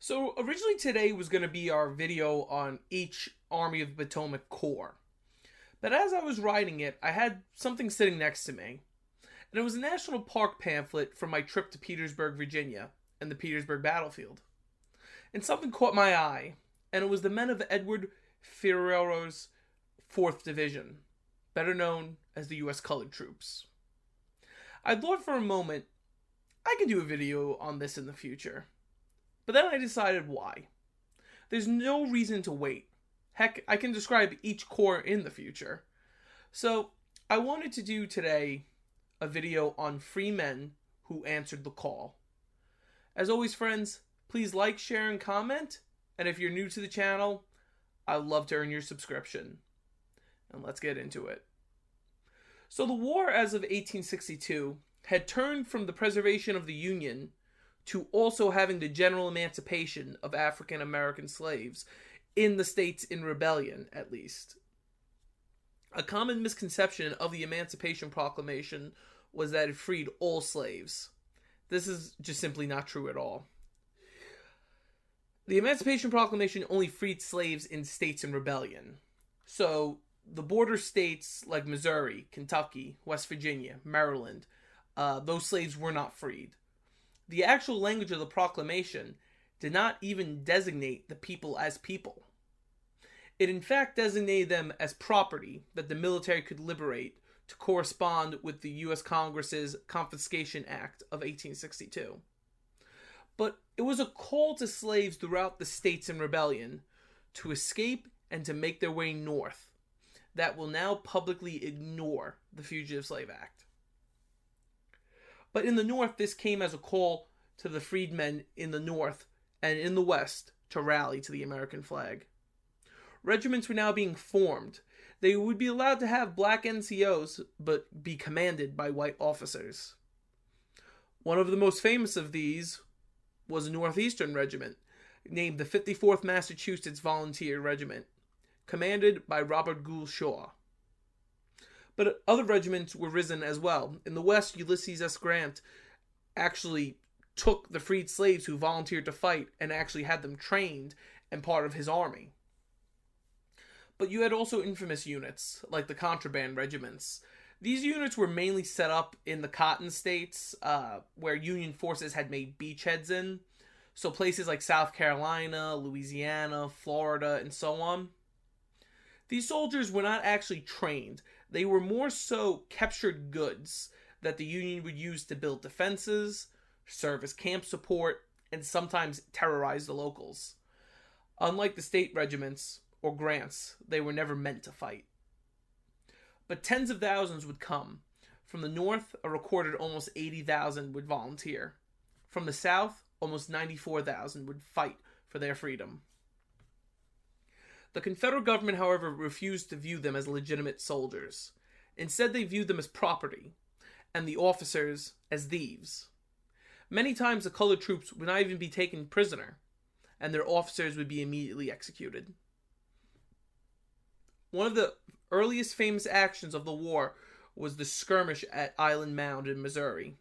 So originally today was going to be our video on each Army of the Potomac Corps. But as I was writing it, I had something sitting next to me. And it was a national park pamphlet from my trip to Petersburg, Virginia, and the Petersburg battlefield. And something caught my eye, and it was the men of Edward Ferrero's 4th Division, better known as the U.S. Colored Troops. I thought for a moment, I could do a video on this in the future. But then I decided why. There's no reason to wait. Heck, I can describe each corps in the future. So, I wanted to do today a video on free men who answered the call. As always, friends, please like, share, and comment. And if you're new to the channel, I'd love to earn your subscription. And let's get into it. So the war as of 1862 had turned from the preservation of the Union to also having the general emancipation of African American slaves in the states in rebellion, at least. A common misconception of the Emancipation Proclamation was that it freed all slaves. This is just simply not true at all. The Emancipation Proclamation only freed slaves in states in rebellion. So, the border states like Missouri, Kentucky, West Virginia, Maryland, those slaves were not freed. The actual language of the proclamation did not even designate the people as people. It in fact designated them as property that the military could liberate to correspond with the U.S. Congress's Confiscation Act of 1862. But it was a call to slaves throughout the states in rebellion to escape and to make their way north that will now publicly ignore the Fugitive Slave Act. But in the North, this came as a call to the freedmen in the North and in the West to rally to the American flag. Regiments were now being formed. They would be allowed to have black NCOs, but be commanded by white officers. One of the most famous of these was a Northeastern regiment, named the 54th Massachusetts Volunteer Regiment, commanded by Robert Gould Shaw. But other regiments were risen as well. In the West, Ulysses S. Grant actually took the freed slaves who volunteered to fight and actually had them trained and part of his army. But you had also infamous units, like the contraband regiments. These units were mainly set up in the cotton states, where Union forces had made beachheads in. So places like South Carolina, Louisiana, Florida, and so on. These soldiers were not actually trained. They were more so captured goods that the Union would use to build defenses, serve as camp support, and sometimes terrorize the locals. Unlike the state regiments or Grants, they were never meant to fight. But tens of thousands would come. From the North, a recorded almost 80,000 would volunteer. From the South, almost 94,000 would fight for their freedom. The Confederate government, however, refused to view them as legitimate soldiers. Instead, they viewed them as property, and the officers as thieves. Many times, the colored troops would not even be taken prisoner, and their officers would be immediately executed. One of the earliest famous actions of the war was the skirmish at Island Mound in Missouri.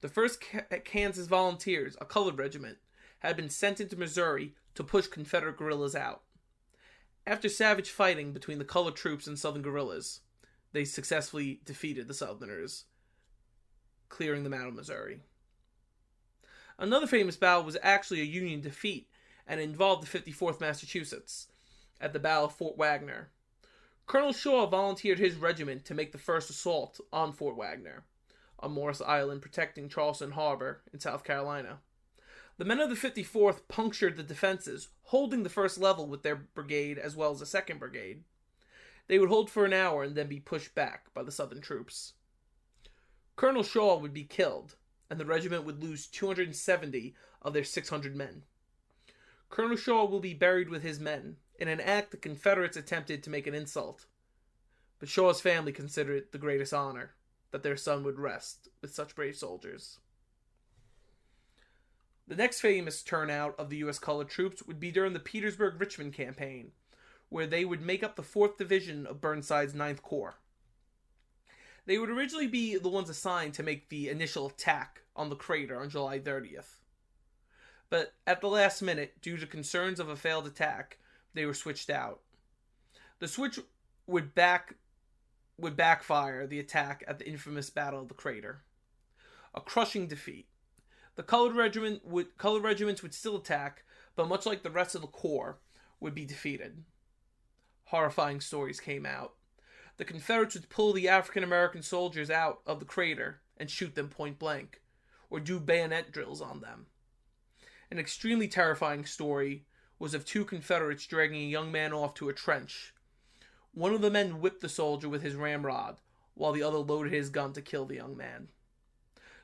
The 1st Kansas Volunteers, a colored regiment, had been sent into Missouri to push Confederate guerrillas out. After savage fighting between the colored troops and Southern guerrillas, they successfully defeated the Southerners, clearing them out of Missouri. Another famous battle was actually a Union defeat and involved the 54th Massachusetts at the Battle of Fort Wagner. Colonel Shaw volunteered his regiment to make the first assault on Fort Wagner, on Morris Island protecting Charleston Harbor in South Carolina. The men of the 54th punctured the defenses, holding the first level with their brigade as well as the 2nd Brigade. They would hold for an hour and then be pushed back by the Southern troops. Colonel Shaw would be killed, and the regiment would lose 270 of their 600 men. Colonel Shaw will be buried with his men, in an act the Confederates attempted to make an insult. But Shaw's family considered it the greatest honor that their son would rest with such brave soldiers. The next famous turnout of the U.S. colored troops would be during the Petersburg-Richmond campaign, where they would make up the 4th Division of Burnside's 9th Corps. They would originally be the ones assigned to make the initial attack on the crater on July 30th. but at the last minute, due to concerns of a failed attack, they were switched out. The switch would backfire the attack at the infamous Battle of the Crater. A crushing defeat. The colored regiments would still attack, but much like the rest of the Corps, would be defeated. Horrifying stories came out. The Confederates would pull the African American soldiers out of the crater and shoot them point blank, or do bayonet drills on them. An extremely terrifying story was of two Confederates dragging a young man off to a trench. One of the men whipped the soldier with his ramrod, while the other loaded his gun to kill the young man.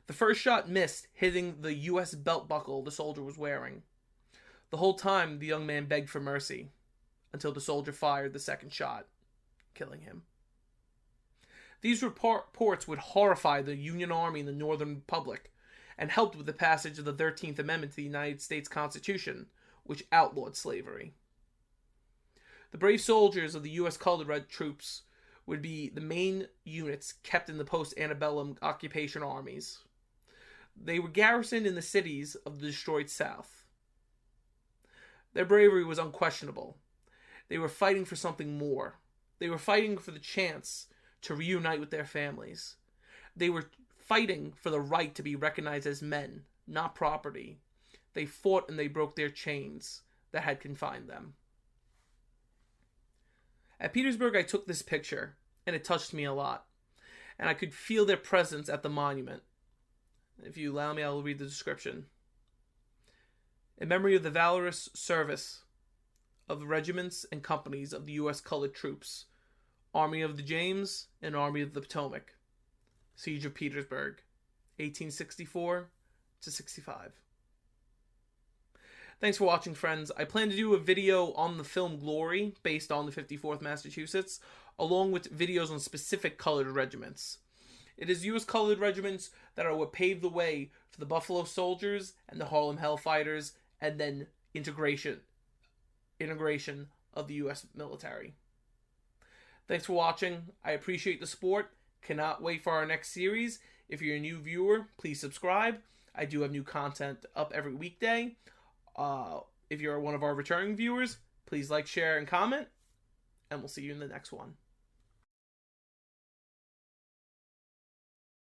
The first shot missed, hitting the U.S. belt buckle the soldier was wearing. The whole time, the young man begged for mercy, until the soldier fired the second shot, killing him. These reports would horrify the Union Army in the Northern Republic, and helped with the passage of the 13th Amendment to the United States Constitution, which outlawed slavery. The brave soldiers of the U.S. Colored Red Troops would be the main units kept in the post-antebellum occupation armies. They were garrisoned in the cities of the destroyed South. Their bravery was unquestionable. They were fighting for something more. They were fighting for the chance to reunite with their families. They were fighting for the right to be recognized as men, not property. They fought and they broke their chains that had confined them. At Petersburg, I took this picture, and it touched me a lot, and I could feel their presence at the monument. If you allow me, I'll read the description. In memory of the valorous service of the regiments and companies of the U.S. Colored Troops, Army of the James and Army of the Potomac, Siege of Petersburg, 1864 to 65. Thanks for watching, friends. I plan to do a video on the film Glory, based on the 54th Massachusetts, along with videos on specific colored regiments. It is U.S. Colored Regiments that are what paved the way for the Buffalo Soldiers and the Harlem Hellfighters, and then integration of the U.S. military. Thanks for watching. I appreciate the support. Cannot wait for our next series. If you're a new viewer, please subscribe. I do have new content up every weekday. If you're one of our returning viewers, please like, share, and comment. And we'll see you in the next one.